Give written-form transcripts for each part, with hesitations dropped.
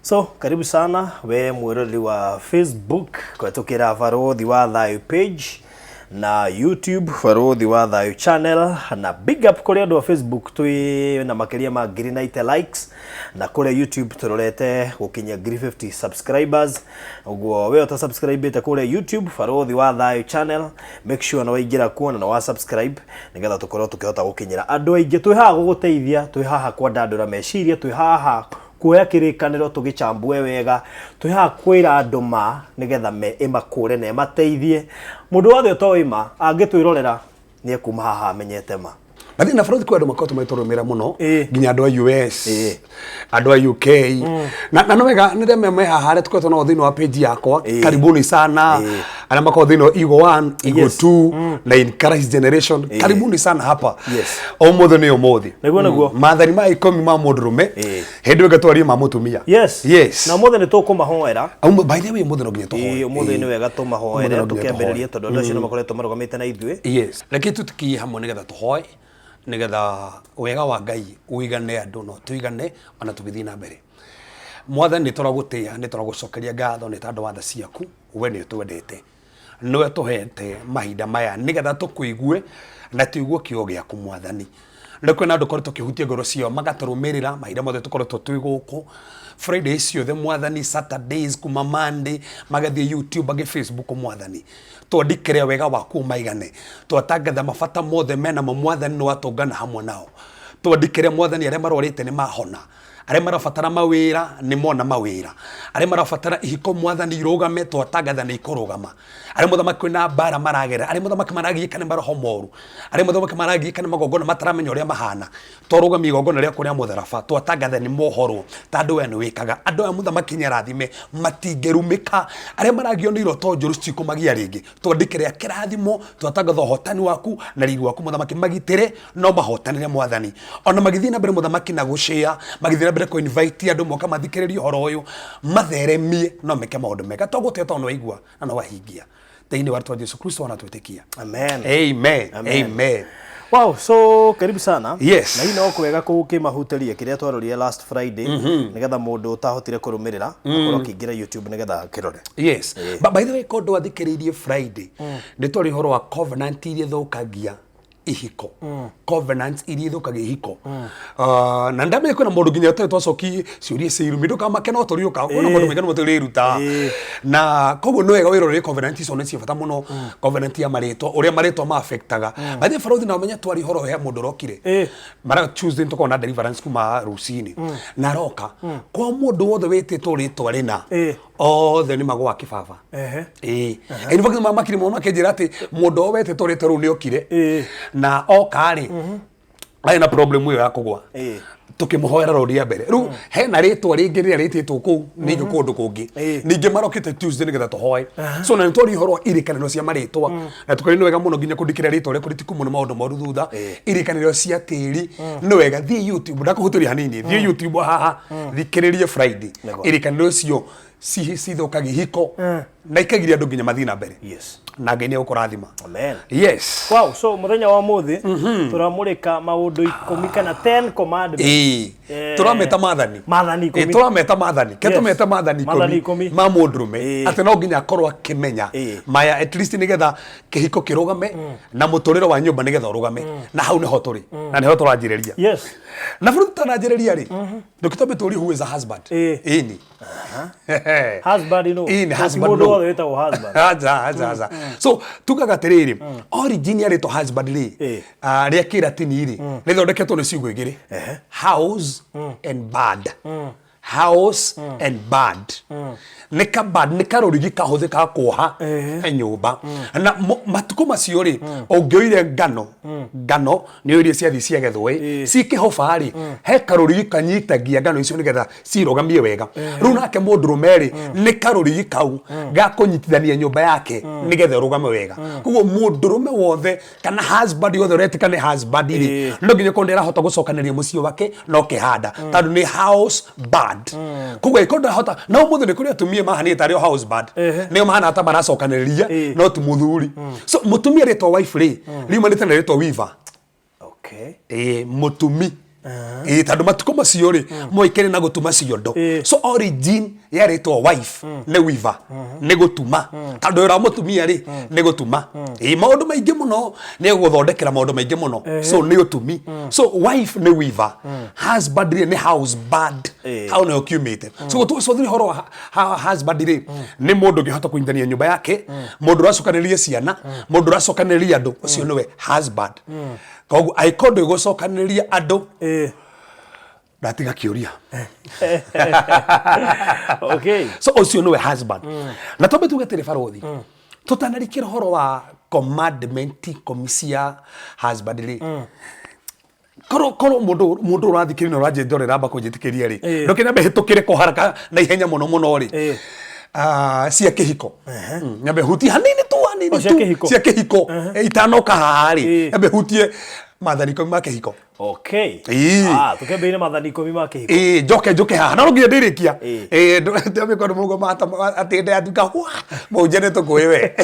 So, karibu sana we mwirori wa Facebook kwatukira Varodhi wa Thayu page na YouTube Varodhi wa Thayu channel, na big up kuri andu wa Facebook twi na makiria ma 90 likes, na kuri YouTube turorete gukinya 50 subscribers. Uguo we uta subscribe te kuri YouTube Varodhi wa Thayu channel, make sure na waingira kuona na wa subscribe nigetha tukorwo tukihota gukinyira andu aingi. Twi haha guguteithia, twi haha kwandandura meciria, twi haha kuoya kirikaniro tugichambue wega, twi haha kwira andu ma nigetha me imakure na mateithie. Mundu wothe utoima angitwirorera ni ekuma haha amenyete ma. Bali na Varodhi kwa andu makoto maitoromera muno ginya andu a US, andu a UK, na no wega nire me haha tukweto no thino wa page yakwa. Karibuni sana ana makao thino Eagle 1, Eagle 2 na in Christ generation. Karibuni sana hapa. O mothe ni o mothe niguo niguo mathani ma ikomi ma mundurume hindi wega twari ma mutumia. Yes na mothe ni tukumahoera. By the way mothe no ginya tuhoera. Mothe ni wega tumahoera tukembereria tondu andu acio no makoretwo marugamite na ithuĩ. Reke tutiki hamwe nigetha tuhoe nigetha wega wa Ngai uigane andu no tuigane ona tugithii na mbere. Mwathani turagutia ni turagucokeria ngatho ni tondu wa tha ciaku we ni twendete, niwe tuhete mahinda maya nigetha tukuigue na tuigue kiugo giaku Mwathani. Ndikwe na andu koretwo kihutia ngoro cio magaturumirira mahinda mothe tukoretwo twi guku Fridays ciothe Mwathani, Saturdays kuma Monday magathie YouTube age Facebook Mwathani. Twandikire wega waku maigane, twatangatha mabata mothe mena Mwathani no atongana hamwe nao. Twandikire Mwathani aria marorite ni mahona, aria marabatara mawira ni mona mawira, aria marabatara ihiko Mwathani irugame twatangatha ni ikurugama, aria muthamaki na bara maragera, aria muthamaki maragiika ni maroho moru, aria muthamaki maragiika ni magongona mataramenya uria mahana, twarugama igongona ria kuria mutharaba twatangatha ni mohoro tondu we ni wikaga. Andu a muthamaki nyarathime matingerumika, aria maragio ni iroto njuru citikumagia ringi twandikire kirathimo twatangatha hotani waku na rigi waku muthamaki magitire no mahotanire Mwathani. Ona magithii na mbere muthamaki na gushare, magithii na mbere ko invite andu moka mathikiririe horo uyu matheremie no meke maundu mega tuguteta no igua na no wahingia thini wa Yesu Kristo na twitikia. Amen. Wow, so karibu sana. Yes. Na hii no kwega kukimahuteria kiria twarorire last Friday nigetha mundu utahotire kurumirira akorwo kingira YouTube nigetha kirore. Yes. By the way kondo athikiririe Friday ni twari horo wa covenant iria thukagia ihiko. Covenants iria thukagia ihiko. Na ndame kwena mundu nginya twacoki ciurie ciiru mindu kama keno toriuka ona mundu megano mutiriruta na koguo no wega wirorire covenant icio ni cibata muno. Covenant ya maritwa uria maritwa ma affectaga bathi Varodhi na menya twari horo he mundu rokire mara Tuesday tukona deliverance kuma rusini na roka kwa mundu wothe wititwo ritwa rina othe ni magwa kibaba. In fact mama kiri muno akenjira ati mundu wititwo ritwa ru ni okire na okari aina problem yo yakugwa tukimuhoera rodia mbere ru hena ritwa ringi ria rititwo ku ningi kundu kungi ningi marokite Tuesday nigetha tuhoe so na ntori horo irikaniro cia maritwa na tukari ni wega muno nginya kundikira ritwa ria kuritiku muno maundu moru thutha irikaniro cia tiri ni wega thie YouTube ndakuhuturia hanini thie YouTube haha thikiririe Friday irikaniro cio cithukagi hiko na ikagiria andu nginya mathina mbere. Na Ngai ni ukurathima. Amen. Yes. Wow, so muthenya wa muthi turamurika maundu 10 kana 10 commandments. Turameta mathani 10. Turameta mathani ketumeta mathani 10 ma mundurume ati no nginya akorwo akimenya maya at least nigetha kihiko kirugame na muturiro wa nyumba nigetha urugame na hau niho turi na niho turanjiriria. Na Varodhi turanjiriria ri ndukitobe turi who is a husband ini husband no husband no husband aza so tukaga tiriri originally to husband ri ria kiratini ri ni thondeketwo ni ciugo igiri house and bad. House and bad. Nika bad nika rorigi kahuthika kuoha nyumba na matuko macio ri ungioire ngano ni iria ciathi ciagethwe cikihofa ri he karorigi kanyitagia ngano icio nigetha cirogamie wega ru nake mundurume ri nika rorigi kau gakunyitithania nyumba yake nigetha rugame wega kuguo mundurume wothe kana husband wothe retika ni husband ri no nginya kondera hota gucokaniria mucio wake no kihanda tondu ni house bad kuguo ikonda hota no muthu ni kuria tumie mahani tari house bad ni mahana ata maracokaniria no tu muthuri so mutumia ritwa wife ri riumanite na ritwa wiva mutumi Tandå matukå macio rä moikene na gå tuma ciondo so origin yaretwo wife nä wiva nä gå tuma tandå wä ra må tumia rä nä gå tuma maå ndå maingä må no nä gå thondekera maå ndå maingä må no so nä å tumi so wife nä wiva husband rä nä husband hau nä kiumä te so gå tåcothiri horo wa husband rä nä må ndå ngä hota kå nyitithania nyå mba yake må ndå racokanä ria ciana må ndå racokanä ria andå å cio nä we husband koguo angĩkorwo ndå gå cokanä ria andå ndatiga kä å ria so å cio nä we husband na tombe tuge tä rä barothi tå tanarikä ra horo wa commandment komisia husband rä korwo mundu urathikiria na uranje ndorera mba kunjitikiria ri ndoke nyambe hitukire ko haraka na ihenya muno muno ri cia kihiko nyambe huti hanini tu cia kihiko itanoka hari nyambe hutie mathaniko ma kihiko tukembeire mathaniko ma kihiko njoke haha na nginya ndirikia ndame kono mugo mata atinde atuka mujene tukuwe we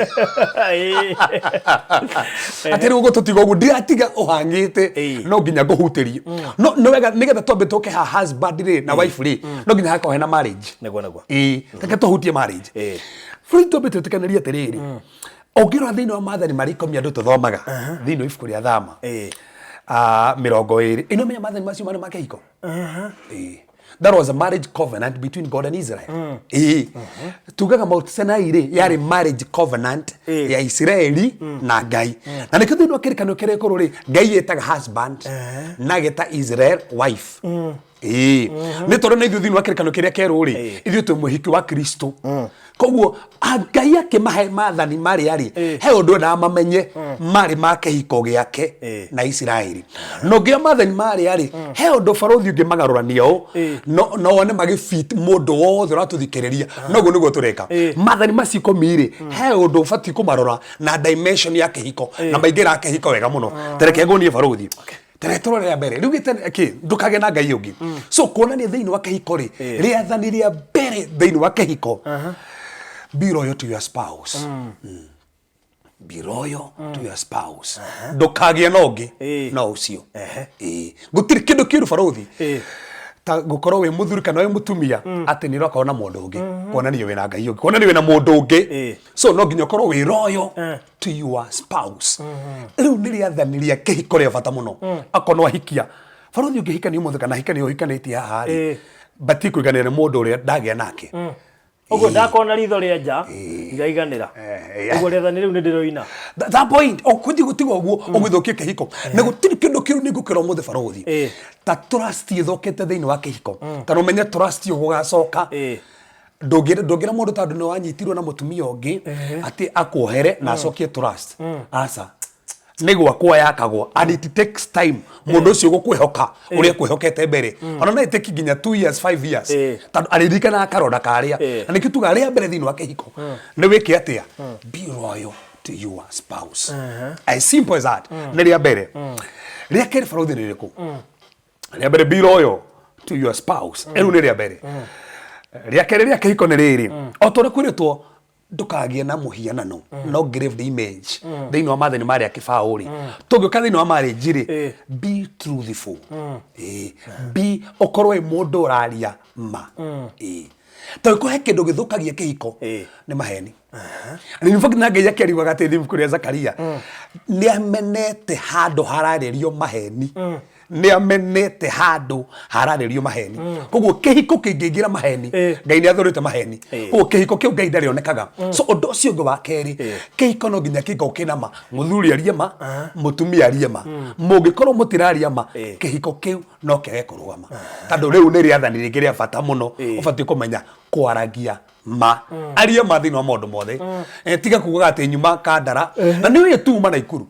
atiri ugo tutigo ugo ndiatiga uhangite no nginya nguhutirie no wega nigetha twambe tuke ha husband ri na wife ri no nginya hako hena marriage negwo taka tuhutie marriage free twambe tutikanaria tiriri ongirwa thiini wa mathani marikomi andu tuthomaga thiini ibuku ria thama 20 ino menya mathani macio mane makehiko that was a marriage covenant between God and Israel tugaga Mount Sinai ri yari marriage covenant ya Israeli na Ngai na nikio thiini wa kirikano kire kuru ri Ngai yetaga husband na geta Israel wife ni toro na ithuĩ thiini wa kirikano kiria keru ri ithuĩ twi muhiki wa Kristo koguo Ngai akimahe mathani maria ri he undu na mamenye mari ma kihiko giake na Israeli no ngia mathani maria ri he undu barothi ungi magarurania o no one magifit mundu wothe uratuthikiriria noguo niguo tureka mathani macio komiri he undu fati kumarora na dimension ya kihiko na maingira kihiko wega muno tereke ngonie barothi teretoro ria mbere riu gite ndukage na Ngai ungi so kuonania thiini wa kihiko ri riathani ria mbere thiini wa kihiko be loyal to your spouse be loyal to your spouse ndukagie nongi no ucio gutiri kindu kiru barothi ta gukorwo we muthuri kana we mutumia ati ni roko na mundu ungi kuonania we na Ngai ungi kuonania we na mundu ungi so no nginya korwo we loyal to your spouse riu ni riathaniria kihiko ria bata muno akono hikia barothi ungi hika ni muthu kana hika ni hikanĩtie haha ri bati kuiganira mundu uria ndagia nake ogo ndakona ritho ria nja igaiganira ogo riathani riu ni ndiroina that point okuthi gutigo oguo ogithokie kihiko na gutiri kindu kiu ni gukira muthe barothi ta trust ithokete thiini wa kihiko kana umenye trust yo gugacoka ndogira mundu tandu ni wanyitirwo na mutumia ungi ati akuohere na acokie trust asa nigwa kwa yakagwo and it takes time mundu ucio gukwihoka uria kwihokete mbere ona na iteki nginya 2 years 5 years tandu aririkana akaroda karia na nikituga ria mbere thiini wa kihiko ni wiki atia be loyal to your spouse as simple as that ni ria mbere ria keri barothi ni riku ria mbere be loyal to your spouse enu ni ria mbere ria keri ria kihiko ni riri otore kwiritwo ndukagie na muhianano no graved image thiini wa mathani maria kibauri tungioka thiini wa marriage ri be truthful be okorwo mundu uraria ma to ko he kindu githukagia kihiko ni maheni ni mfoki na Ngai akeriwaga ati thimu kuria Zakaria ni amenete handu hararerio maheni ni amenete handu hararerio maheni koguo kihiko kingingira maheni Ngai ni athurite maheni koguo kihiko kiu Ngai ndarionekaga so undu ucio ngo wa keri kihiko no nginya kingo kinama muthuri arie ma mutumia arie ma mungikorwo mutiraria ma kihiko kiu no kege kurugama tandu riu ni riathani ringi ria bata muno ubati kumenya kwaragia ma arie ma thiini wa maundu mothe tiga kugaga ati nyuma kandara na ni we tuma na ikuru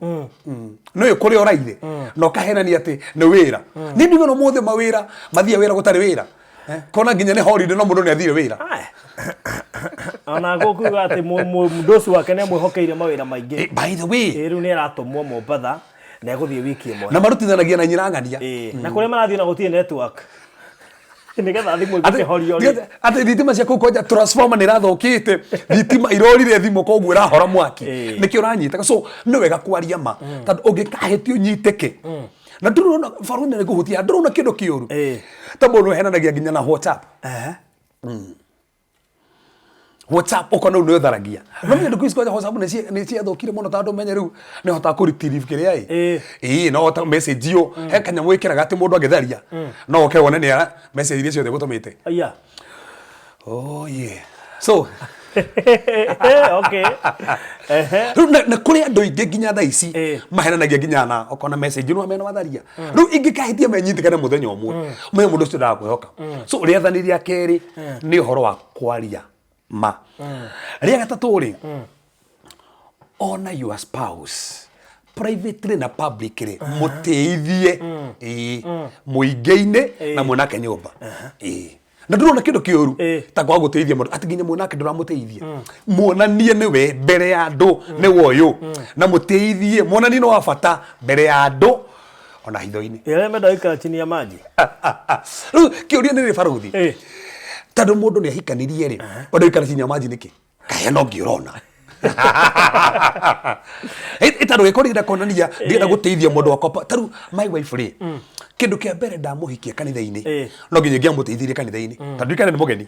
no yo kuri oraire no kahenani ati ni wira ni ndigo no mothe mawira mathia wira gutari wira kona nginya ni holiday no mundu ni athire wira ana gokuga ati mundosu wake ni amwihokeire mawira maingi by the way riu ni aratumwo Mombatha na guthie wiki imwe na marutithanagia na nyirangania na kuria marathie na gutie network nigetha thimu iguke horio ati thitima cia kukonja transformer ni rathokite thitima irorire thimu koguo irahora mwaki nikio uranyitaga so ni wega kwaria ma tandu ungikahitio nyiteke na ndurona Faruthi nĩ kũhutia ndurona kĩndũ kĩũru ta mũndũ henanagia nginya na WhatsApp WhatsApp uko no tharagia no nĩ ndukũ icio WhatsApp nĩ ciathũkire mũno tondũ menye rĩu nĩ hota kũ retrieve kĩrĩa no hota message yo he kanyamũ ĩkĩraga atĩ mũndũ agĩtharia no oke wone nĩ message iria ciothe gũtũmĩte aya oh yeah so okay na kũrĩ andũ ingĩ nginya thaa ici mahenanagia nginya na okona message no amena matharia rĩu ingĩkahĩtia menyitĩkane mũthenya ũmwe me mũndũ ũcio ndakwĩhoka so rĩathani rĩa kerĩ nĩ ũhoro wa kwaria ma rĩa gatatũ rĩ honor your spouse privately na publicly mũteithie mũingĩ-inĩ na mũnake nyũmba na ndurona kĩndũ kĩũru ta kwa gũteithia mũndũ ati nginya mũnake ndũramũteithia muonanie nĩwe mbere ya andũ nĩwe ũyũ na mũteithie muonanie no wa bata mbere ya andũ ona hitho-inĩ yale medaika chini ya maji rĩu kĩũria nĩ rĩ Faruthi tondũ mũndũ nĩ ahikanirie rĩ ũndaikara chini ya maji nĩkĩ kahe no ngĩũrona ĩtandũ gĩkorĩra kuonania ndĩrenda gũteithia mũndũ wakwa tarĩu my wife rĩ kĩndũ kĩa mbere ndamũhikia kanitha-inĩ no nginya ngĩamũteithirie kanitha-inĩ tondũ ndikane nĩ mũgeni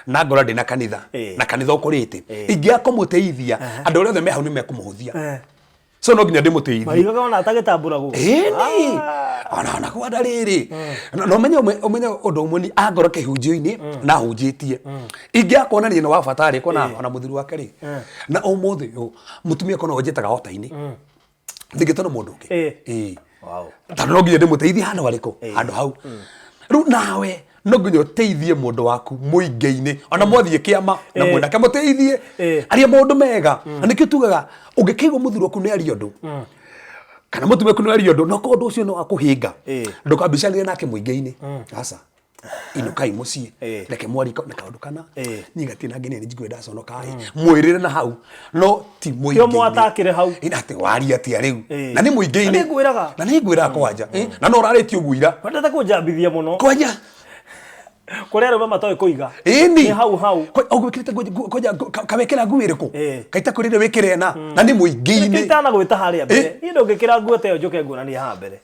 na ngora ndĩ na kanitha na kanitha ũkũrĩte ingĩakũmũteithia andũ arĩa othe me hau nĩ mekũmũhũthia so no nginya ndĩmũteithie maigaga ona atagĩtambũragwo ĩni ona kwenda rĩrĩ no ũmenye ũndũ ũmwe ni angora kĩhunjio-inĩ na ahunjĩtie ingĩakuonania nĩ wa bata rĩ kona ona mũthuri wake rĩ na ũmũthĩ mũtumia kona onjĩtaga hota-inĩ thingĩtwo nĩ mũndũ ũngĩ tondũ no nginya ndĩmũteithie handũ harĩkũ handũ hau rĩu nawe no nginya ũteithie mũndũ waku mũingĩ-inĩ ona mwathiĩ kĩama na mũnake mũteithie aria maũndũ mega na nĩkĩo tugaga ũngĩkĩigua mũthuri waku nĩ aria ũndũ kana mũtumia waku nĩ aria ũndũ no ko ũndũ ũcio no akũhĩnga ndũkambicanĩrie nake mũingĩ-inĩ aca inukai muciĩ reke mwariko na kaũndũ kana niĩ gatirĩ na ngene njiguĩ ndaconoka mwĩrĩre na hau no ti mũingĩ kĩo mwatakĩre hau atĩ waria atia rĩu na nĩ mũingĩ-inĩ na nĩ ngwĩraga kwanja na no ũrarĩtie ũguo ira wendete kũnjambithia mũno kwanja kũrĩa arũme matoĩ kũiga nĩ hau ũgwĩkĩrĩte kawekĩra nguo ĩrĩkũ kaita kũrĩ ndĩ wĩkĩre na nĩ mũingĩ-inĩ gĩkĩrĩte na gwĩta harĩa mbere niĩ ndũngĩkĩra nguo ta ĩyo njoke nguonania haha mbere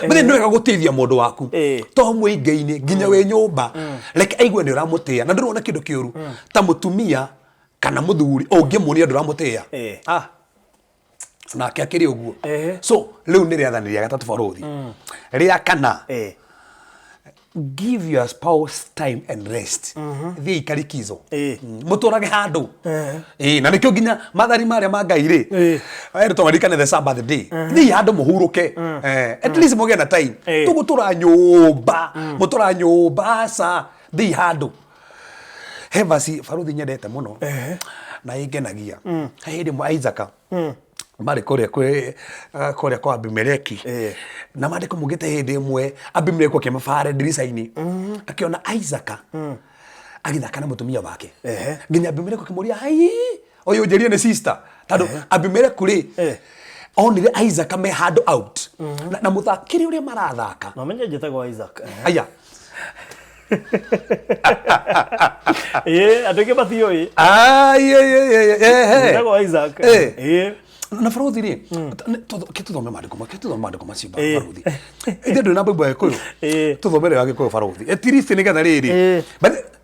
mbere nĩ wega gũteithia mũndũ waku to mũingĩ-inĩ nginya wĩ nyũmba reke aigue nĩ ũramũtĩa na ndĩrona kĩndũ kĩũru ta mũtumia kana mũthuri ũngĩmuonia ndũramũtĩa nake akĩrĩ ũguo so rĩu nĩ rĩathani rĩa gatatũ Faruthi rĩa kana give your spouse time and rest thiĩ ikarikizo mũtũrage handũ na nĩkĩo nginya mathari marĩa ma Ngai rĩ tũmarikane the Sabbath day thiĩ handũ mũhurũke at least mũgĩe na time tũgũtũra nyũmba mũtũra nyũmba sa thiĩ handũ he vasi Faruthi nyendete mũno na ĩngenagia he hĩndĩ ĩmwe Isaac marĩ kũrĩa kwa Abimeleki na maandĩko mugĩte hĩndĩ ĩmwe Abimeleki akĩmabara ndirica-inĩ akĩona Isaac agĩthaka na mũtumia wake nginya Abimeleki akĩmũria ũyũ njerie nĩ sister tondũ Abimeleki rĩ onire Isaac me handũ out na mũthakĩri ũrĩa marathaka na menye njĩtagwo Isaac aya andũ aingĩ matiũĩ njĩtagwo Isaac na Faruthi rĩ tũthome maandĩko macio Faruthi ithe ndũrĩ na Bible ya Gĩkũyũ tũthomere ya Gĩkũyũ Faruthi at least nĩgetha rĩrĩ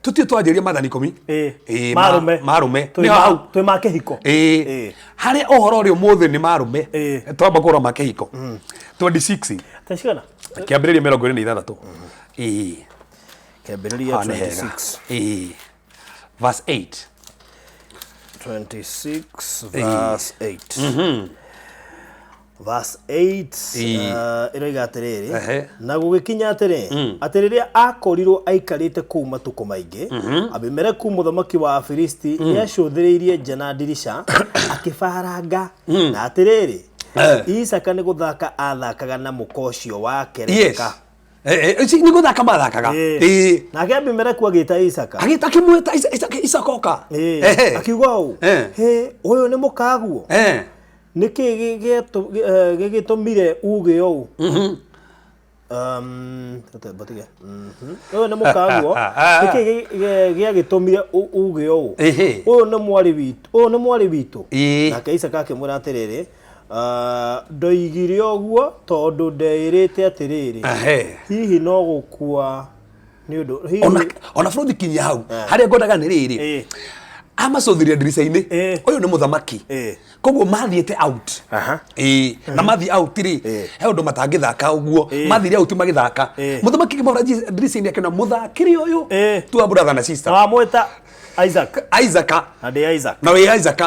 tũtiĩ twanjĩria Maathani 10 marũme nĩ hau twĩ ma kĩhiko harĩa ũhoro ũrĩa ũmũthĩ nĩ marũme twamba kũrora ma kĩhiko 26 tacigana kĩambĩrĩria 26 kĩambĩrĩria 26 verse 8 26 verse 8 verse 8 ĩroiga atĩrĩrĩ na gũgĩkinya atĩrĩ atĩ rĩrĩa akorirwo aikarĩte kũu matukũ maingĩ Abimeleku mũthamaki wa Afilisti nĩacũthĩrĩirie nja na ndirisha akĩbaranga na atĩrĩrĩ Isaka nĩ gũthaka athakaga na mũka ũcio wake Rebeka nĩ gũthaka mathakaga nake Abimeleku agĩta Isaka akĩmwĩta Isaka oka akiuga ũũ ũyũ nĩ mũkaguo nĩkĩ gĩgĩtũmire uge ũũ ũyũ nĩ mũkaguo nĩkĩ gĩagĩtũmire uge ũũ ũyũ nĩ mwarĩ witũ nake Isaka akĩmwĩra atĩrĩrĩ ndoigire ũguo tondũ ndeĩrĩte atĩrĩrĩ hihi no gũkua nĩ ũndũ ona bũrũri kinya hau harĩa ngwendaga nĩ rĩrĩ amacũthirie ndirica-inĩ ũyũ nĩ mũthamaki koguo mathiĩte out na mathi out rĩ he ũndũ matangĩthaka ũguo mathire out magĩthaka mũthamaki kĩmora ndirica-inĩ akĩona mũthakĩri ũyũ tua brother na sister wamwĩta Isaac na wĩ Isaac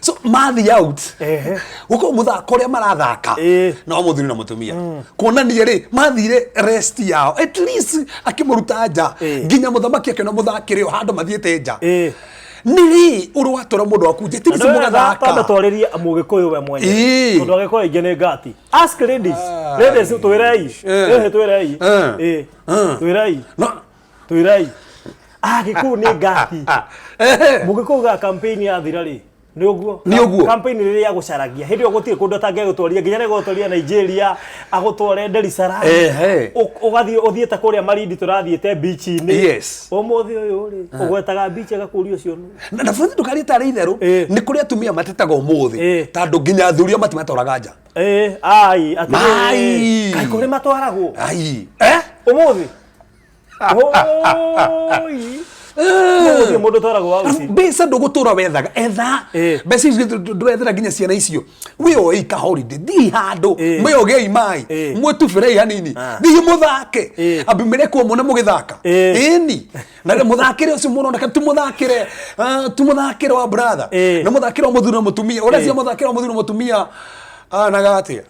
so mathi out guko muthako ũrĩa marathaka no mũthuri na mũtumia kuonania rĩ mathire rest yao at least akĩmũruta nja nginya mũthamaki akĩona mũthakĩri ũyũ handũ mathiĩte nja nĩ ũrwatora mũndũ waku njĩtiri si mũgathaka tanda twarĩria mũgĩkũyũ we mwenye tondũ agĩkũyũ aingĩ nĩ ngati ask ladies twĩrei twĩrei agĩkũyũ nĩ ngati mũgĩkũyũ ga campaign ya thira rĩ nĩ ũguo campaign rĩrĩa ya gũcaragia hĩndĩ ĩyo gũtirĩ kũndũ atangĩgũtwarithia nginya nĩ gũtwarithia Nigeria agũtware Dar es Salaam ũgathiĩ ũthiĩte kũrĩa Malindi tũrathiĩte beach-inĩ ũmũthĩ ũyũ rĩ ũgwetaga beach agakũria ũcio na bũrũri ndũkariĩ tarĩ itherũ nĩ kũrĩ atumia matetaga ũmũthĩ tondũ nginya athuri ao matimatwaraga nja kaĩ kũrĩ matwaragwo ũmũthĩ mũndũ twaragwo wa uci mbeca ndũgũtũra wethaga mbeca icio ndũrethera nginya ciana icio wĩoe ika holiday thiĩ handũ mwĩogei maĩ mwĩtubĩrei hanini thiĩ mũthake Abimeleki mũne mũgĩthaka ĩni na mũthakĩre ũcio mũroneka tumũthakĩre wa brother na mũthakĩre wa mũthuri na mũtumia ũrĩa cia mũthakĩre wa mũthuri na mũtumia nagatia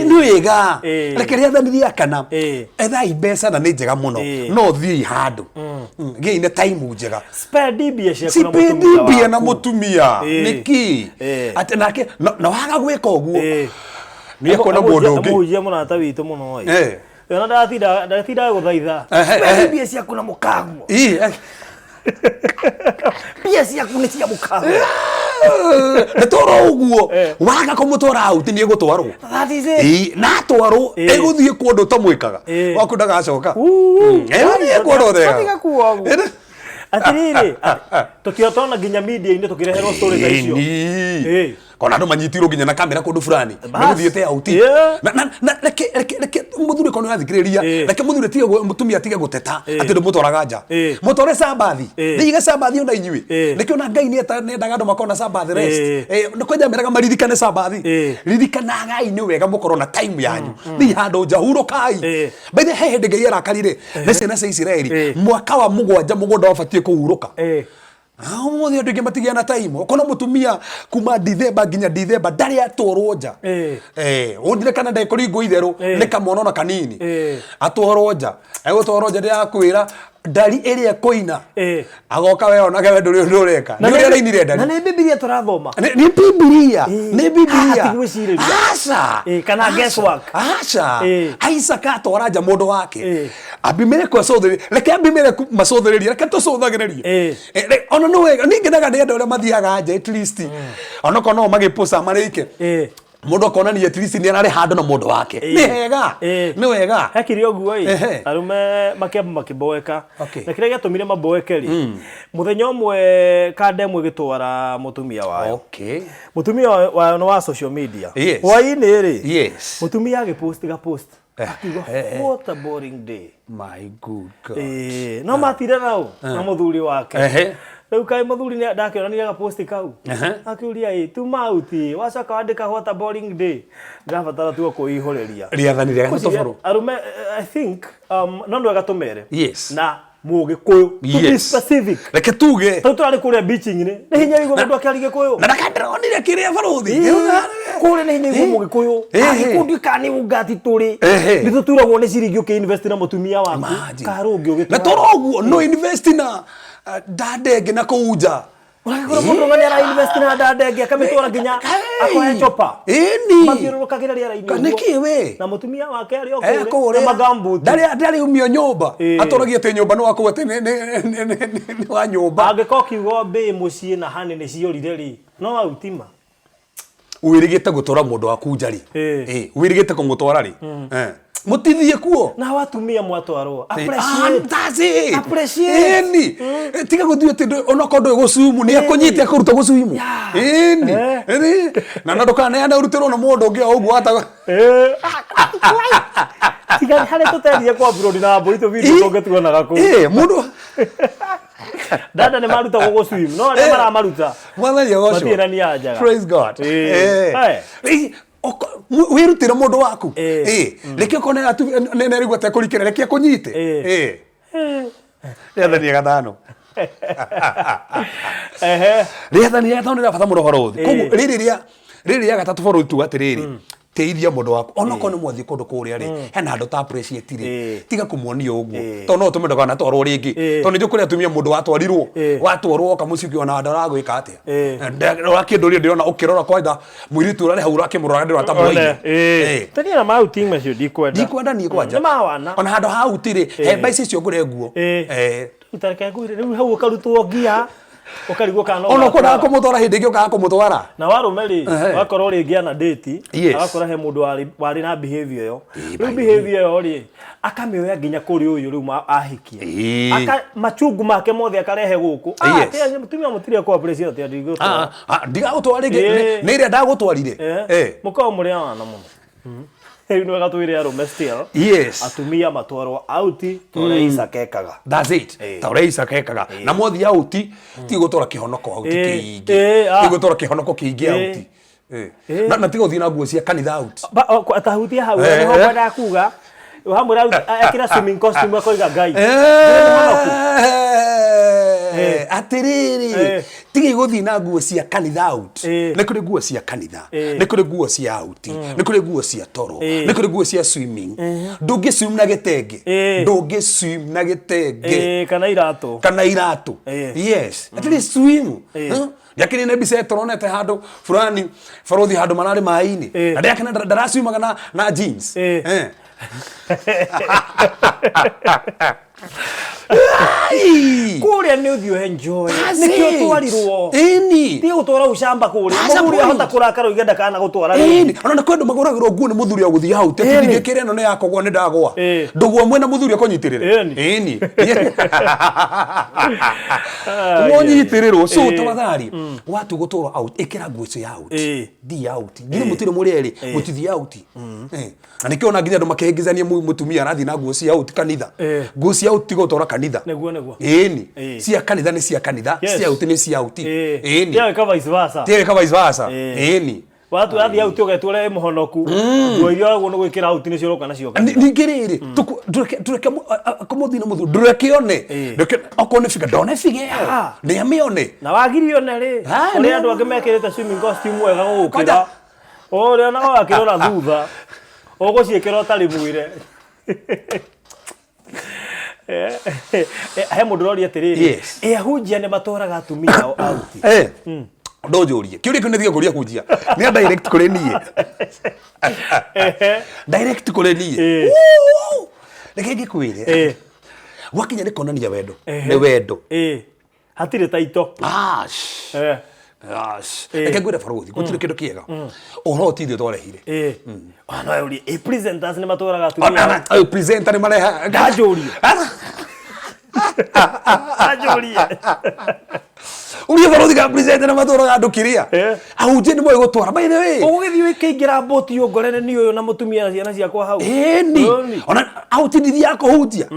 nĩ wega rekeria thanithia kana ethai mbeca na nĩ njega mũno no thiĩ handũ gĩi nĩ time njega spendi mbia na mũtumia nĩki atĩ nake na waga gwĩka ũguo nĩ ekũona mũndũ ũngĩ mũhunjia mũrata witũ mũno ona ndatinda gũthaitha spendi mbia ciaku na mũkaguo mbia ciaku nĩ cia mũkaguo nĩtwara ũguo waga kũmũtwara out nĩ egũtwarwo na atwarwo egũthiĩ kũndũ ũtamwĩkaga waku ndagacoka atĩrĩrĩ tũkĩotona nginya media-inĩ tũkĩreherwo story ta icio kona andũ manyitirwo nginya na kamera kũndũ fulani megũthiĩte out na reke mũthuri kono yathikĩrĩria reke mũthuri tige mũtumia tige gũteta atĩ ndũmũtwaraga nja mũtware Sabathi thĩige Sabathi ona inyuĩ nĩkĩona Ngai nĩendaga andũ makona Sabathi rest nĩ kwenda meraga maririkane Sabathi ririkanagai nĩ wega mũkorwo na time yanyu thiĩ handũ nja hurũkai bethe he hĩndĩ Ngai arakarire nĩ ciana cia Isiraeli mwaka wa mũgwanja mũgũnda wabatiĩ kũhurũka mũthĩ andũ aingĩ matigia na time ũkona mũtumia kuma December nginya December ndarĩ atwarwo nja ũndire kana ndekũringwo itherũ nĩ kamwana ona kanini atwarwo nja egũtwarwo nja ndĩrakwĩra ndari ĩrĩa kũina agoka we onake we ndũrĩ ũndũ ũreka nĩ ũrĩa arainire ndari na nĩ Biblia tũrathoma nĩ Biblia aca kana guesswork aca Isaac atwara nja mũndũ wake Abimeleki acũthĩrĩria reke Abimeleki macũthĩrĩrie reke tũcũthagĩrĩrie ona nĩ wega nĩngenaga nĩ andũ arĩa mathiaga nja at least onokorwo no magĩpoca marĩke mũndũ akonania at least nĩ ararĩ handũ na mũndũ wake nĩ hega nĩ wega hekire ũguo arume makĩamba makĩmboeka na kĩrĩa gĩatũmire mamboeke rĩ mũthenya ũmwe kandemu ĩgĩtwara mũtumia wayo mũtumia wayo nĩ wa social media hwaĩ-inĩ rĩ mũtumia agĩpost gapost what a boring day my good God no matire nao na mũthuri wake rĩu kaĩ mũthuri nĩ ndakĩonania gapost kau akĩũria tuma out wacoka wandĩka what a boring day ndĩrabatara tu kũihũrĩria rĩathanire gũtoborwo arume I think no nĩ wega tũmere na mũgĩkũyũ to be specific reke tuge tũrarĩ kũrĩa beach-inĩ nĩ hinya igua mũndũ akĩaria gĩkũyũ na ndakandĩronire kĩrĩa barũthi kũrĩ nĩ hinya igua mũgĩkũyũ agĩkũndi kana ũgati tũrĩ nĩ tũturagwo nĩ ciringi ũkĩ-invest na mũtumia waku karũngĩ ũgĩtwara na toro ũguo no invest na ndandenge na kũunja ũragĩkora mũndũ ngani ara invest na ndandenge akamĩtwara nginya akohe chopa mathiũrũrũkagĩra rĩera-inĩ nĩkĩ we na mũtumia wake arĩ o kũrĩa na magambuti ndarĩ umio nyũmba atũragia atĩ nyũmba nĩ wakuo atĩ nĩ wa nyũmba angĩkorwo kiugo mbĩ mũciĩ na hani nĩ ciorire rĩ no autima wĩrĩgĩte gũtwara mũndũ waku nja rĩ wĩrĩgĩte kũmũtwara rĩ mutithie kuo na watumia mwatwarwo appreciate that's it appreciate eni tiga guthie tindo onako ndo gucumu ni akunyite akuruta gucumu eni eni na ndokana yana urutirwo na mundu ngi uguo ata tiga hale tuterie kwa brodi na mburi tu video tonge tuonaga ku mundu dada ne maruta go swim no ne mara maruta mwathani goco matira ni ajaga praise god wirutira mundu waku reke kone atu nene rigwa te kurikira reke kunyite rĩathani gathano rĩathani gathano nĩ bata mũno horo thi koguo rĩrĩa gatatũ boro tu atirĩrĩ teithia mũndũ waku onako nĩ mwathi kũndũ kũrĩa rĩ hena andũ ta appreciate rĩ tiga kũmuonia ũguo tondũ no tũmende kana twarwo rĩngĩ tondũ nĩ njũkũrĩa atumia mũndũ watwarwo kamuciki ona andũ aragwĩka atĩa wakĩndũ rĩ ndĩrona ũkĩrora kwaida mũirĩtu ũrĩa hau ũrakĩmũrora ndĩrona ta mũiria tani na mauting macio ndikwenda niĩ kwanja ona handũ ha utirĩ hemba ici cio ngũre nguo utareke nguire rĩu hau ũkarutwo ngia ukarigwo kana ona kona kumutwara hindi ngio kana kumutwara na warume ri wakorwo ri ngia na date agakora he mundu wari na behavior yo ri behavior yo ri akamioya nginya kuri uyu ri ahikie aka machungu make mothe akarehe guku ate mutumia mutiria ko appreciate ati ndigo ndiga gutwara ringi ni ire ndagutwarire mukao muri ana muno Hey, no gatwire arume still. Yes. Atumia matwarwo out tore isakekaga. That's it. Tore isakekaga. Na mothi out ti gutwara kihonoko out kiingi. Ti gutwara kihonoko kiingi out. Na tigo thina nguo cia kanitha out. Atahutia hau ni ho kwenda kuga. Hamwe akira swimming costume akoiga ngai. Atiriri tigi guthi na nguo cia kanitha out ni kuri nguo cia kanitha ni kuri nguo cia out ni kuri nguo cia toro ni kuri nguo cia swimming ndungi swim na gitenge ndungi swim na gitenge kana iratu yes at least swim yakini ne bise toronete hado fulani farodhi hado manari maini na yakina daraswimaga na jeans kuria ni uthio enjoy nikio twarirwo ti gutwara ushamba kuria muthuri ahota kurakara igenda kana gutwara ona kwendo maguragirwo nguo ni muthuri aguthi hau tetigikire no ne yakogwo ni ndagwa ndugwo mwena muthuri akonyitirire ni monyitiriro so tawathari watu gutwara out ikira nguo cio out di out ngire mutire murieri mutithi out na nikio na nginya ndo makehingizania mutumia arathi na nguo cio out kanitha nguo cio out gutwara kanitha neguo eni cia kanitha ni cia kanitha cia out ni cia out eni tia ka vice versa eni watu athi out ugetwara muhonoku nguo iria agwo no gwikira out ni cioroka nacio ningiriri tureke komuthi na muthu durekione okone fika done fige ni amione na wagirione ri uri andu ange mekirite swimming costume wega gukira uri na wakirora thutha uguciikira utari mwire he mundu rori atiriri ahunjia ne matwaraga atumia out ndojurie kiuri kune thiga kuria kunjia ni direct kuri nie direct kuri nie reke ngikwire wakinya ni konania wendo ni wendo hatire taito reke ngwire farothi gutire kindu kiega ohoro tithio twarehire no uri presenters ni matwaraga atumia presenter ni mareha gajurie Uria farothi ga presenter na matwaraga andu kiria ahunjia ni moyo gutwara by the way ugithi wikingira boti ungorene ni uyu na mutumia ciana ciakwa hau ni ona outidi yako hunjia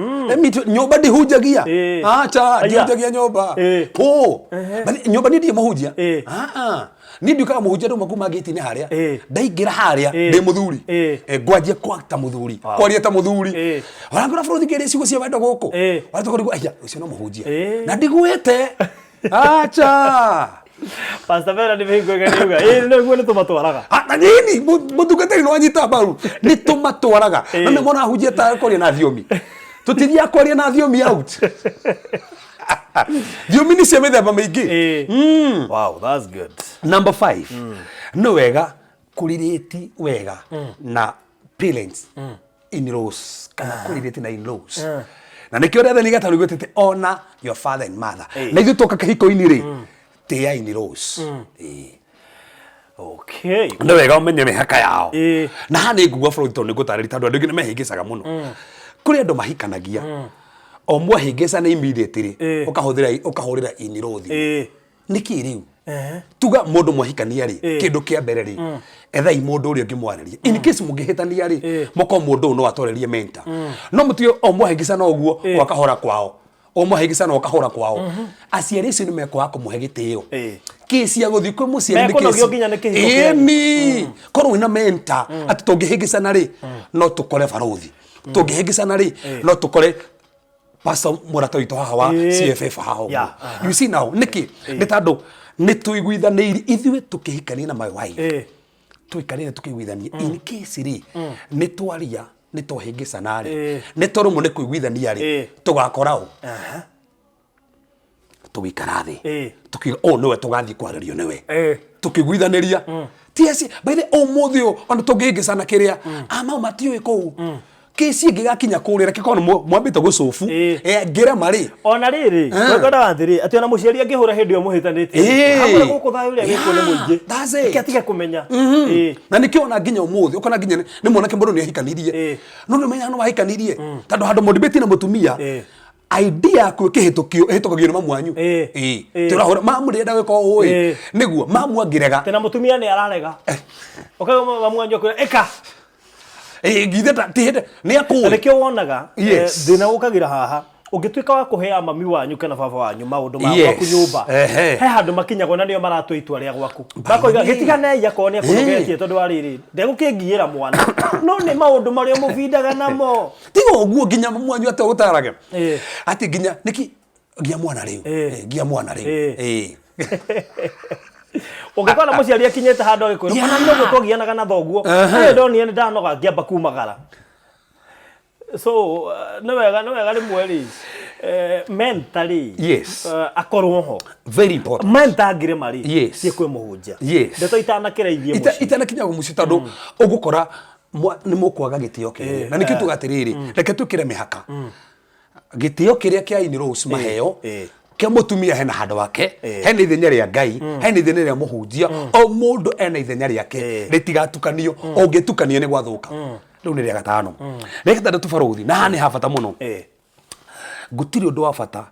nyumba ndi hunjagia acha hunjagia nyumba bali nyumba ndi mahunjia ni nduka muhunjia ndo makuma gate ni haria ndaingira haria ndi muthuri ngwanjia kwa ta muthuri kwaria ta muthuri warangura farothi kire cigo cia wendo guku waratoka ndigo aya ucio no muhunjia na ndigwete acha Pastor Vera ni vingo ngeniuga no ni tumatwaraga na nini mutungatari no anyita baru ni tumatwaraga na ni mona hujia ta koria na thiomi tutithia koria na thiomi out thiomi ni cia mithemba maingi wow that's good number 5 no wega kuririti wega na parents in-laws kana kuririti na in-laws na nikio retha ni gataru gwetete honor your father and mother na ithu toka kahiko-ini ri tia in-laws Okay. Nĩ wega ũmenye mĩhaka yao. Na hani ngugwa bũrũri tondũ nĩngũtarĩria tondũ andũ aingĩ nĩmehĩngĩcaga mũno. Kũrĩ andũ mahikanagia. O mwahĩngĩca nĩ immediately ũkahũrĩra in-laws. Nĩkĩ rĩu? Tuga mũndũ mwahikania rĩ, kĩndũ kĩa mbere rĩ, ethai mũndũ ũrĩa ũngĩmwarĩria. In case mũngĩhĩtania rĩ, mũko mũndũ ũyũ no atwarĩrie mentor. No mũtio o mwahĩngĩca na ũguo wakahora kwao. O mwahĩngĩca na wakahora kwao. Aciari acio nĩ mekwaga kũmũhe gĩtĩo. Kesi ya gũthiĩ kwĩ mũciari nĩ kesi. Korwo wĩna mentor atĩ tũngĩhĩngĩcana rĩ, no tũkore barothi. Tũngĩhĩngĩcana rĩ, no tũkore pastor mũrata witũ haha wa CFF haha. You see now, nĩkĩ? Nĩ tondũ nĩ tũiguithanĩirie ithuĩ tũkĩhikania na my wife. Tũikarĩre tũkĩiguithania. In case rĩ, nĩ twaria nĩ twahĩngĩcana rĩ, nĩ tũrũmwo nĩ kũiguithania rĩ, tũgakora ũ? Tũgĩikara thĩ. Tũkiuga nĩwe tũgathiĩ kwarĩrio nĩwe. Tũkĩiguithanĩria. Tiesi, by the ũmũthĩ ũyũ ona tũngĩhĩngĩcana kĩrĩa, ama matiũĩ kũu. Kesi ĩngĩgakinya kũrĩa reke korwo mwambĩte gũcobu ngĩre marĩ ona rĩrĩ twĩkora wathĩrĩ atĩ ona mũciari angĩhũra hĩndĩ ĩyo mũhĩtanĩtie hamwe gũkũ thayũ ũrĩa gĩkuo nĩ mũingĩ reke atige kũmenya na nĩkĩo ona nginya ũmũthĩ ũkona nginya nĩ mwanake mũndũ nĩ ahikanirie no nĩ ũmenyaga no wahikanirie tondũ handũ mũndibĩti na mũtumia idea yaku ĩkĩhĩtũkio ĩhĩtũkagio nĩ mamu wanyu tũrahũra mamu ndĩrenda gwĩka ũũ nĩguo mamu angĩrega tena mũtumia nĩ ararega ũkauga mamu wanyu akwĩra ĩka githe tihete nĩ akũĩ nĩkĩo wonaga thĩna ũkagira haha ũngĩtuĩka wa kũhea mami wanyu kana baba wanyu maũndũ ma gwaku nyũmba he handũ makinyagwo na nĩo maratũa itua rĩa gwaku bakoiga gĩtiganei akorwo nĩ akũnogetie tondũ wa rĩrĩ ndegũkĩngiĩra mwana no nĩ maũndũ marĩa mũbindaga namo tiga ũguo nginya mamu wanyu atĩ ũgũtarage atĩ nginya nĩki gia mwana rĩu Ũngĩkona mũciari akinyĩte handũ agĩkwĩra ona nĩ ũguo tũgianaga na thoguo ndonire nĩ ndanoga ngĩamba kumagara so nĩ wega rĩmwe rĩ mentally akorwo ho very important mentangire marĩ ciĩ kwĩ mũhunjia ndeto itanakĩreithie mũciĩ itanakinyaga mũciĩ tondũ ũgũkora nĩ mũkwaga gĩtĩo kĩrĩa na nĩkĩo tugatĩrĩrĩ reke twĩkĩre mĩhaka gĩtĩo kĩrĩa kĩa in-laws maheo kia mũtumia hena handũ wake hena ithenya rĩa Ngai hena ithenya rĩa mũhunjia o mũndũ ena ithenya rĩake rĩtigatukanio ũngĩtukanio nĩ gwathũka rĩu nĩ rĩa gatano rĩa gatandatũ barothi na nĩ ha bata mũno gũtirĩ ũndũ wa bata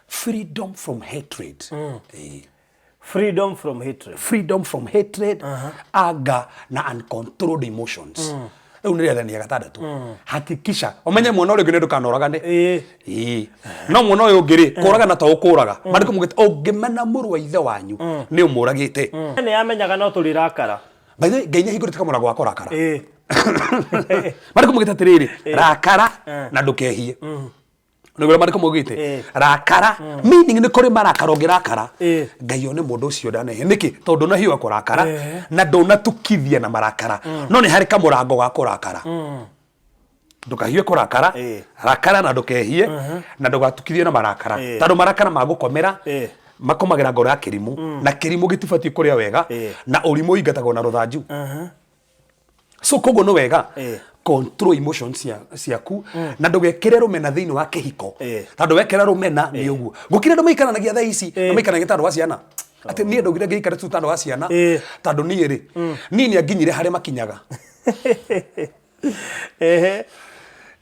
freedom from hatred freedom from hatred anger na uncontrolled emotions rĩu nĩ rĩa rĩa gatandatũ hakikisha umenye mwana ũrĩa ũngĩ nĩ ndũkanoragane no mwana ũyũ ũngĩ rĩ kũragana ta ũkũraga marĩkũ mugĩte ũngĩmena mũrũ wa ithe wanyu nĩ ũmũragĩte nĩ amenyaga no tũrĩrakara by the way Ngai nĩahingũrĩte kamũrango wa kũrakara marĩkũ mugĩte atĩrĩrĩ rakara na ndũkehie nĩguo marĩkũ mugĩte rakara meaning nĩ kũrĩ marakara ũngĩrakara Ngai one mũndũ ũcio ndanehe nĩkĩ tondũ na hiwa kũrakara na ndũnatukithia na marakara no nĩ harĩ kamũrango ga kũrakara ndũkahie kũrakara rakara na ndũkehie na ndũgatukithie na marakara tondũ marakara magũkomera makomagĩra ngoro ya kĩrimũ na kĩrimũ gĩtibatiĩ kũrĩa wega na ũrimũ ingatagwo na rũthanju so koguo nĩ wega control emotions ciaku na ndũgekĩre rũmena thĩinĩ wa kĩhiko tondũ wekĩra rũmena nĩ ũguo gũkĩrĩ andũ maikaranagia thaa ici maikaranagia tandũ wa ciana atĩ niĩ ndaugire ngĩikare tu tandũ wa ciana tondũ niĩ rĩ niĩ nĩ anginyire harĩa makinyaga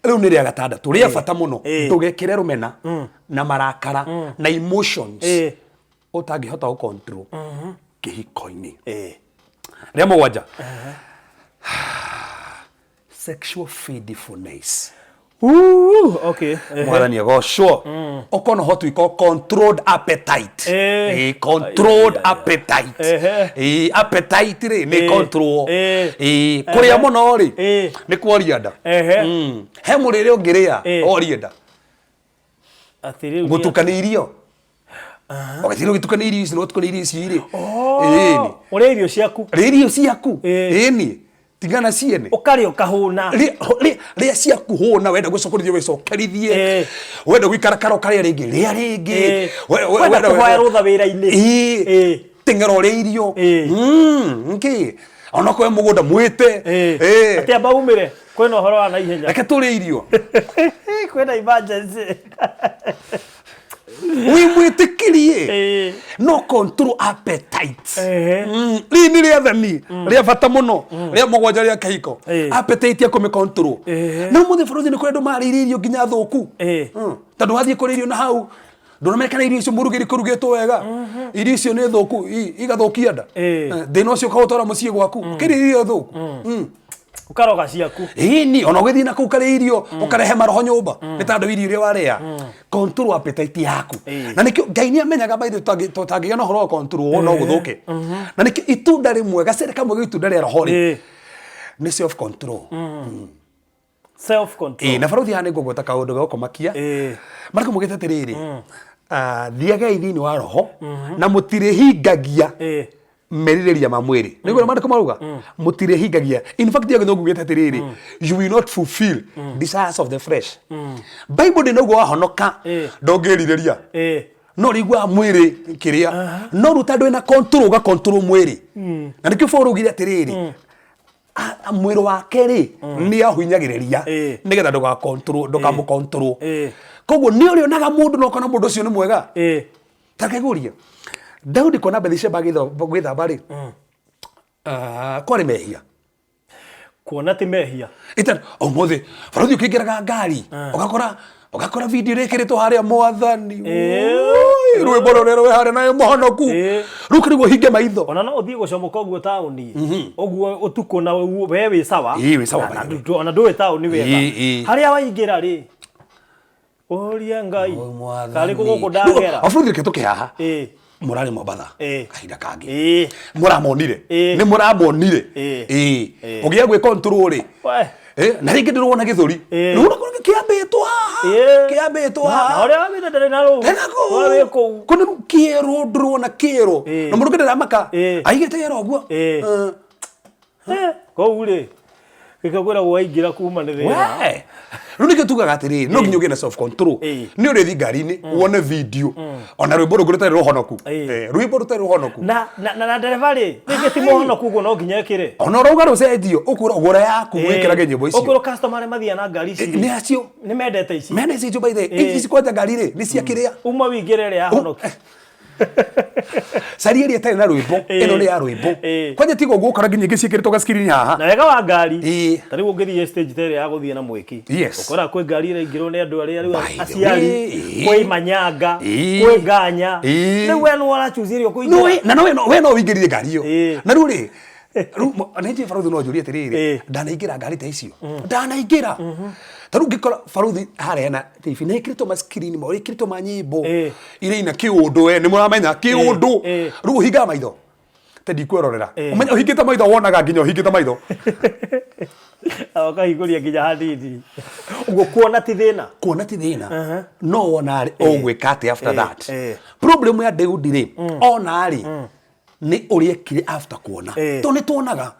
rĩu nĩ rĩa gatandatũ rĩa bata mũno ndũgekĩre rũmena na marakara na emotions ũtangĩhota gũcontrol kĩhiko-inĩ rĩa mũgwanja sexual faithfulness okay mwathani agocwo ũkona ho to controlled appetite controlled appetite appetite rĩ nĩ control kũrĩa mũno rĩ nĩ kworia nda he mũrĩre ũngĩrĩa oria nda gũtukania irio ũgathiĩ ũgĩtukania irio ici no ũtukanie irio ici rĩ ũrĩa irio ciaku ĩni tigana ciene ũkarĩa ũkahũna rĩa ciaku hũna wenda gũcokorithio wĩcokerithie wenda gũikarakara ũkarĩa rĩngĩ wenda kũhoya rũtha wĩra-inĩ teng'era ũrĩa irio nkĩ ona kwĩ mũgũnda mwĩte atĩ amba umĩre kwĩna ũhoro wa naihenya reke tũrĩe irio kwĩna emergency wimwitikirie no control appetite ni riathani ria bata muno ria mogwanja ria kahiko appetite ya control na muthe bũrũri ni kwendu marĩirio nginya thuku tondu wathie kũrĩirio na hau ndonamekana irio icio mũrugĩri kũrugĩtwo wega irio icio nĩ thũku igathukia nda thĩna ũcio ũkaũtwara mũciĩ gwaku kĩrĩ irio thũku ukaroga ciaku ni ona ũgĩthiĩ na kũu karĩ irio ũkarehe maroho nyũmba nĩ tondũ irio iria warĩa control appetite yaku na nĩkĩo Ngai nĩ amenyaga baithu tũtangĩgĩa na ũhoro wa control no gũthũke na nĩkĩo itunda rĩmwe gacere kamwe gĩ itunda rĩa roho rĩ nĩ self control self control na bũrũri haha nĩ ngũgweta kaũndũ ga gũkomakia marĩkũ mũgĩte atĩrĩrĩ thiagai thĩinĩ wa roho na mũtirĩ hingagia merirĩria ma mwĩrĩ nĩguo marĩkũ marauga mũtirĩ hingagia in fact ya gĩthũngũ gĩte atĩrĩrĩ you will not fulfill desires of the flesh Bible nĩ noguo wahonoka ndũngĩrirĩria no rigwa mwĩrĩ kĩrĩa no ruta ndwĩ na control ga control mwĩrĩ na nĩkĩo Paul augire atĩrĩrĩ mwĩrĩ wake rĩ nĩ ahinyagĩrĩria nĩgetha ndũkamũ control koguo nĩ ũrĩonaga mũndũ no kana mũndũ ũcio nĩ mwega takĩguria Daudi kona Bathsheba gwĩthamba rĩ kwarĩ mehia kuona ti mehia ita ũmũthĩ bũrũri ũkĩingĩraga ngari ũgakora video ĩkĩrĩtwo harĩa Mwathani rwĩmbo rũrĩa rwĩ harĩa nayo mũhonoku rĩu kĩrĩguo hinge maitho ona no ũthiĩ gũcomoka ũguo taũni ũguo ũtukũ na we wĩ sawa ona ndũĩ taũni wega harĩa waingĩra rĩ ũria Ngai karĩ gũkũ ndagera bũrũri reke tũkĩhaha murari Mombatha kahinda kangi muramonire ni muramonire ugia gwe control ri na ringi ndirwona githuri nurona ko kiambitwo haha na uria wamite ndari na ru wawe ku kuna kiero ndirwona kiero na mundu ndira maka aigite yero oguo ko uri gikagwira waingira kuma ni thina riu nĩkĩo tugaga atĩrĩrĩ no nginya ũgĩe na self control nĩ ũrĩthi ngari-inĩ wone video ona rwĩmbo rũngĩ rũtarĩ rũhonoku rwĩmbo rũtarĩ rũhonoku na ndereba rĩ rĩngĩ ti mũhonoku ũguo no nginya ĩkĩre ona ũrauga rũcenjio ũkwĩra ũgũra yaku wĩkĩrage nyĩmbo icio ũkwĩra customer mathiĩ na ngari ici nĩ acio nĩ mendete ici mena ici njũmba ithe ici kwanja ngari rĩ nĩ ciakĩrĩa uma wĩingĩre ĩrĩa yahonoki Sari ĩrĩa ĩtarĩ na rwĩmbo ĩno nĩ ya rwĩmbo kwanja tiga ũguo ũkora nginya ingĩ ciĩkĩrĩtwo gacikirini haha na wega wa ngari ta rĩu ũngĩthiĩ stage ta ĩrĩa ya gũthiĩ na mwĩki ũkora kwĩ ngari ĩraingĩrwo nĩ andũ arĩa rĩu aciari kwĩ manyanga kwĩ nganya rĩu we nĩ warachuzirio kũingĩra na we no wĩingĩrire ngari ĩyo na rĩu rĩ nĩnjĩ barũthi no njũrie atĩrĩrĩ ndanaingĩra ngari ta icio ndanaingĩra taru ngikora barũthi harĩa na TV nĩ ĩkĩrĩtwo ma-screen mo ĩkĩrĩtwo ma nyĩmbo irĩ ina kĩũndũ we nĩ mũramenya kĩũndũ rĩu ũhingaga maitho te ndikwĩrorera ũmenya ũhingĩte maitho wonaga nginya ũhingĩte maitho akahingũria nginya hanini ũguo kuona ti thĩna no wona ũgwĩka atĩ after that problem ya Daudi rĩ ona rĩ nĩ ũrĩekire after kuona to nĩ tuonaga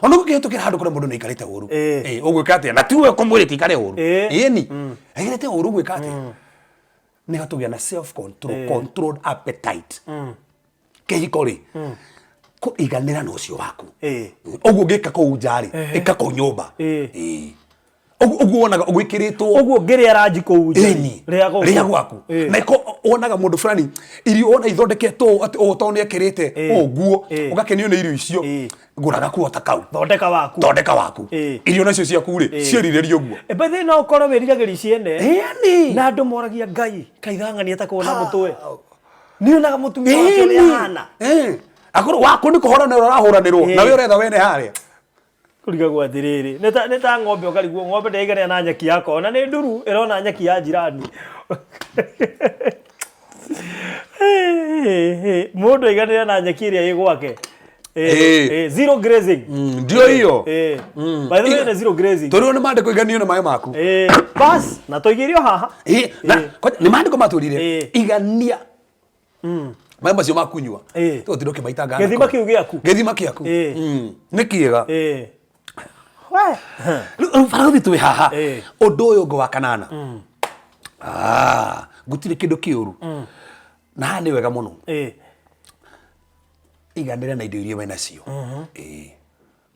ona gũkĩhĩtũkĩra handũ kũrĩa mũndũ nĩ aikarĩte ũru ũgwĩka atĩa na tiwe kũmwĩrĩte ikare ũru ĩni aikarĩte ũru ũgwĩka atĩa nĩ gatũgĩa na self control controlled appetite kĩhiko rĩ kũiganĩra na ũcio waku ũguo ũngĩka kũu nja rĩ ĩka kũu nyũmba ũguo wonaga ũgwĩkĩrĩtwo ũguo ngĩrĩa ranji kũu nja rĩa gwaku na wonaga mũndũ fulani irio ona ithondeketwo o to nĩ ekĩrĩte ũguo ũgakenio nĩ irio icio ngũraga kuota kau thondeka waku irio nacio ciaku rĩ ciĩrirĩrie ũguo bethe no ũkorwo wĩriragĩria ciene na andũ moragia Ngai kaithang'ania ta kuona mũtwe nĩ onaga mũtumia wake ũrĩa ahana akorwo waku nĩ kũhũranĩrwo ũrahũranĩrwo na we ũretha wene harĩa kurigagwo atiriri nĩ ta ng'ombe ũkarigwo ng'ombe ndĩiganĩra na nyeki yako ona nĩ nduru ĩrona nyeki ya jirani mũndũ aiganĩra na nyeki ĩrĩa ĩ gwake zero grazing ndio hiyo by the way nĩ zero grazing tũrĩo nĩ mandĩko iganio nĩ maĩ maku bas na tũigĩrio haha nĩ mandĩko matũrire igania maĩ macio makunyua tũgũtinda ũkĩmaitanga gĩthima kĩaku nĩ kĩega barũthi twĩ haha ũndũ ũyũ ũngĩ wa kanana gũtirĩ kĩndũ kĩũru na haha nĩ wega mũno iganĩre na indo iria wĩ nacio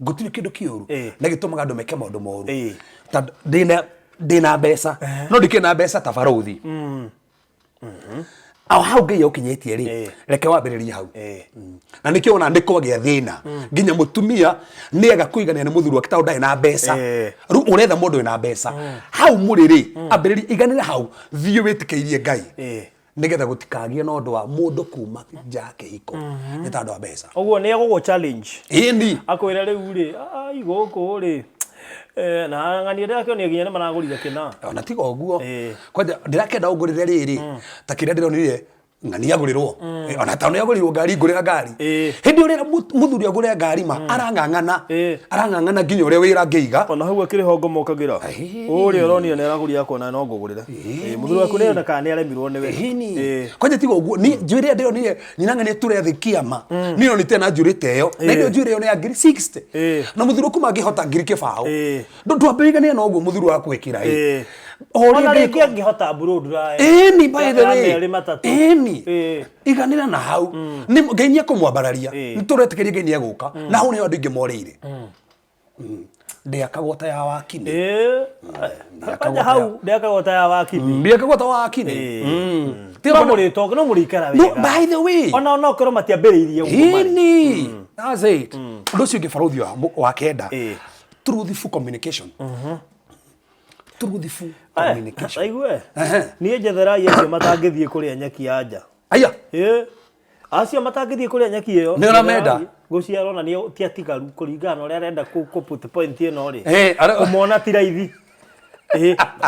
gũtirĩ kĩndũ kĩũru na gĩtũmaga andũ meke maũndũ moru ndĩna mbeca no ndikĩrĩ na mbeca ta barũthi hau ngai ukinyetie ri reke wambiririe hau na nikio ona ndiko gya thina nginya mutumia niega kuigania ni muthuru wake tao ndai na mbeca ru uretha mundu ina mbeca hau muriri ambiririe iganire hau thio witikeirie ngai nigetha gutikagie no ndu wa mundu kuma njake iko ni tandu wa mbeca oguo ni agogo challenge ini akwira riu ri igoko ri na ngani ndia kio ni ginya maragurire kina ona tiga oguo kwanja ndirakenda ungurire riri ta kiria ndironire ngani agurirwo ona ta agurirwo ngari ngurira ngari hindi urira muthuri agurira ngari ma arangangana nginya uria wira ngeiga ona hau akiri hongo mokagira uri uronia ni aragurira kona no ngugurira muthuri waku ni ona kana ni aremirwo niwe kwanja tiga oguo ni njwire ndironire nyinanga ture thi kiama ni no nitena njurite yo na ndio njwire yo ni ngiri 60 na muthuri kuma angihota ngiri kibao ndu ambirigania no oguo muthuri waku wikira ona rĩngĩ angĩhota burudura ni by the way ni iganira na hau ni ngeinia kumwambararia ni turetekeria ngeinia guka na hau ni andu ingi morire ndiakagota ya wakini akaja hau ndiakagota ya wakini ndiakagota wakini tiba mũrĩtonga no mũrĩikara wega by the way ona okorwo matiambĩrĩirie ini that's it ndu cio ngibaruthi wa kenda truthful communication truthful communication aigue niĩ njethera acio matangĩthiĩ kũrĩa nyeki ya nja aya acio matangĩthiĩ kũrĩa nyeki ĩyo nĩ ũramenda gũciarwo na nĩ ti atigaru kũringana na ũrĩa arenda kũ-put point ĩno rĩ kũmona ti raithi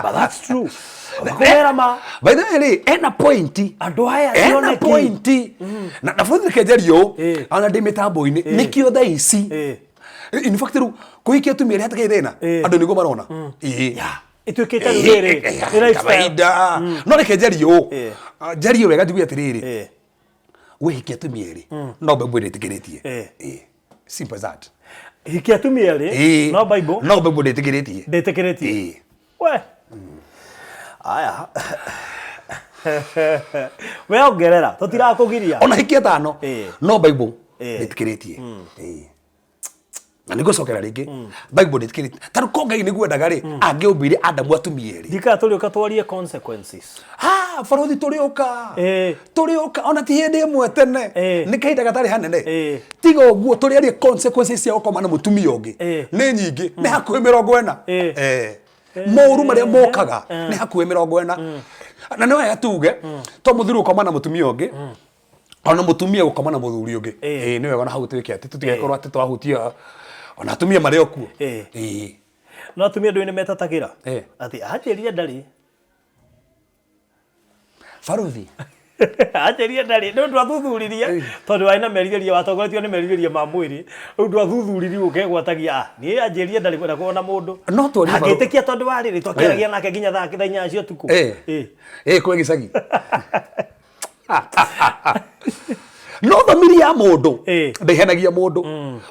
but that's true kumera ma by the way ena point andũ aya ena point na bũrũri kenjerio ona ndĩ mĩtambo-inĩ nĩkĩo thaa ici in fact rĩu kũhikia atumia arĩa hatarĩ thĩna andũ nĩguo marona ituĩkĩte rĩrĩ kawaida no reke njario njario wega njuge atiriri wihikia atumia erĩ no Bible ndĩtĩkĩrĩtie simple as that hikia atumia erĩ no Bible ndĩtĩkĩrĩtie we aya we ongerera tũtirakũgiria ona hikia tano no Bible ndĩtĩkĩrĩtie na niko cokera ringi Bible ndĩtĩkĩrĩtie tarũ kongai nĩgwendaga rĩ angĩũmbire Adamu atumia erĩ ndika tũrĩũka twarie consequences barothi tũrĩũka ona ti hĩndĩ ĩmwe tene nĩ kahinda gatarĩ hanene tiga ũguo tũrĩarie consequences cia gũkoma na mũtumia ũngĩ nĩ nyingĩ nĩ hakuhĩ 40 moru maria mokaga nĩ hakuhĩ 40 na nĩ wega tuge to mũthuri gũkoma na mũtumia ũngĩ ona mũtumia gũkoma na mũthuri ũngĩ nĩ wega na hau twĩke atĩ tũtigekorwo atĩ twahutia ona atumia marĩ okuo no atumia ndũ nĩ metatagĩra atĩ anjĩrire ndarĩ barothi anjĩrire ndarĩ nĩ ũndũ athuthuririe tondũ warĩ na merirĩria watongoretio nĩ merirĩria ma mwĩrĩ rĩu ndũ athuthuririe ũkegwatagia niĩ anjĩrire ndarĩ kwenda kuona mũndũ no twaria agĩtĩkia tondũ wa rĩrĩ twakĩaragia nake nginya thaa 4 cia ũtukũ kwĩ gĩcagi no thamiri ya mũndũ ndĩhenagia mũndũ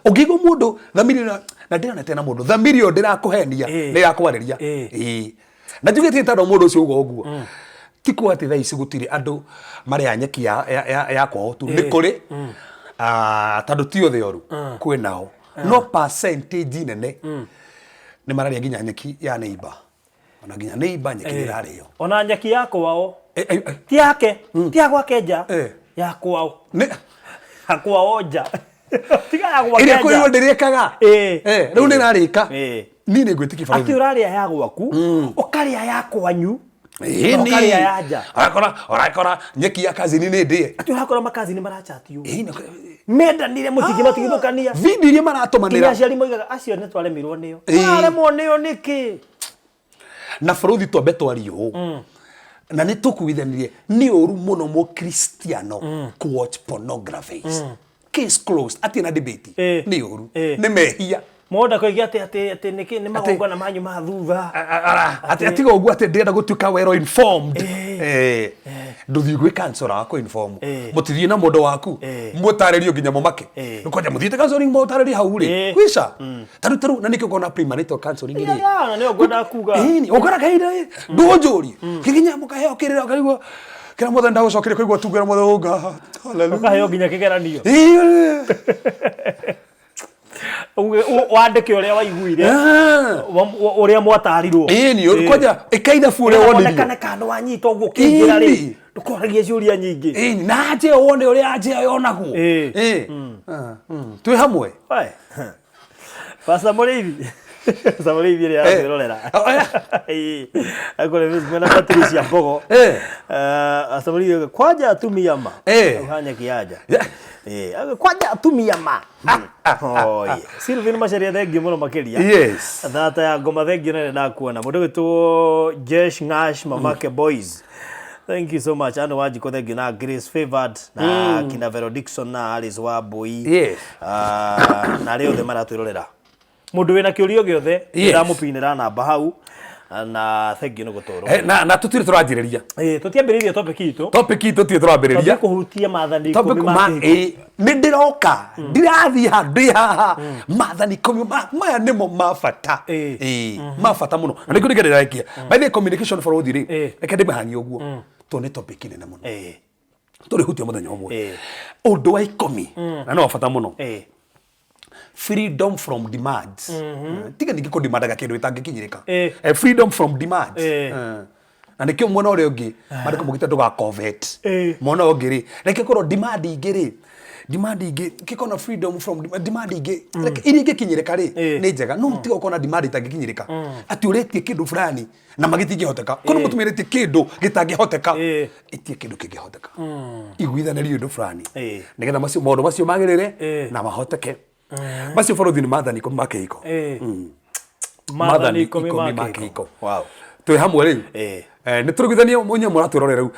ũngĩigua mũndũ thamiri na ndĩronete na mũndũ thamiri ĩyo ndĩrakũhenia nĩ ya kwarĩria na njugĩte tondũ mũndũ ũcio uga ũguo ti kuga atĩ thaa ici gũtirĩ andũ marĩa nyeki ya kwao tu nĩ kũrĩ tondũ ti othe oru kwĩnao no percentage nene nĩ mararĩa nginya nyeki ya neighbor ona nginya neighbor nyeki ĩrarĩo ona nyeki ya kwao ti yake ti ya gwake nja ya kwao ya kwao nja tiga ya gwake nja ĩrĩa kwĩrwo ndĩrĩkaga rĩu nĩ rarĩka niĩ nĩ ngwĩtĩkia barothi atĩ ũrarĩa ya gwaku ũkarĩa ya kwanyu ũkarĩa ya nja ũrakora nyeki ya kazini nĩ ndĩe atĩ ũrakora makazini marachatio mendanire mũtingĩmatigithũkania video iria maratũmanĩra nginya aciari moigaga acio nĩ twaremirwo nĩyo twaremwo nĩyo nĩkĩ na barothi twambe twario na nĩ tũkuithanirie nĩ ũru mũno mũkristiano kuwatch pornography case closed atina debate nĩ ũru nĩ mehia Moda koigia ati nĩ magongona manyu ma thutha ati atiga ũguo ati ndĩrenda gũtuĩka well informed ndũthiĩ gwĩ counselor wako inform mũtithie na mũndũ waku mũtarĩrio nginya mũmake nĩkwanja mũthiĩte counseling mũtarĩrio hau rĩ kwisha taru na nĩkĩo kona premarital counseling rĩ na nĩ ngwenda kuga ũkora kahinda ndũnjũrie kiginya mũkaheo kĩrĩra kaigua kĩra mũthenya ndagũcokeria kũigua tungĩra mũthenya ũnga hallelujah ũkaheo nginya kĩgeranio wandike uria waiguire uria mwatarirwo ni kwaja ikaida fure woni onekane kana wanyita uguo kingira ri ndukoragia ciuria nyingi na je wone uria aje yonagu twi hamwe Pastor Muriithi Samuriithi ria akwirorera akore mena Patricia Mbogo Samuriithi kwaja atumia ma uhanya kiaja kwaja atumia ma Sylvain Macharia thengio muno makiria yes thata ya ngoma thengio nene nakuona mundu witwo Jesh Ngash mamake boys. Thank you so much. Ano Wanjiko thengio na Grace Favored na kina Vero Dixon na Alice Wabui na rio the maratwirorera mundu wina kiurio giothe ndiramupinira namba hau na thengio ni gutoro na tutire turajiriria tutiambiririe topic itu tutire turambiriria kuhutia maathani 10 ni ndiroka ndirathi haha maathani 10 maya nimo mafata mafata muno na nikuo ndigerarekia by the communication for all the reke ndimahangi uguo to ni topic nene muno turi hutia muthenya umwe undu wa 10 na no fata muno freedom from demands tiga ningiko demandaga kindu itangikinyirika freedom from demands na nikio mwana ore ungi mariko mugita nduga covet mwana ungi ri reke korwo demand ingi kikona freedom from demand ingi iri ingikinyirika ri ni njega no tiga ukona demand itangikinyirika ati uretie kindu fulani na magitingihoteka kono mutumirite kindu gitangihoteka itie kindu kingihoteka iguithaniri undu fulani nigetha macio maundu macio magirire na mahoteke macio borothi ni maathani 10 makeiko maathani 10 makeiko wow twi hamwe ri ni turugithania munye muratwirorera riu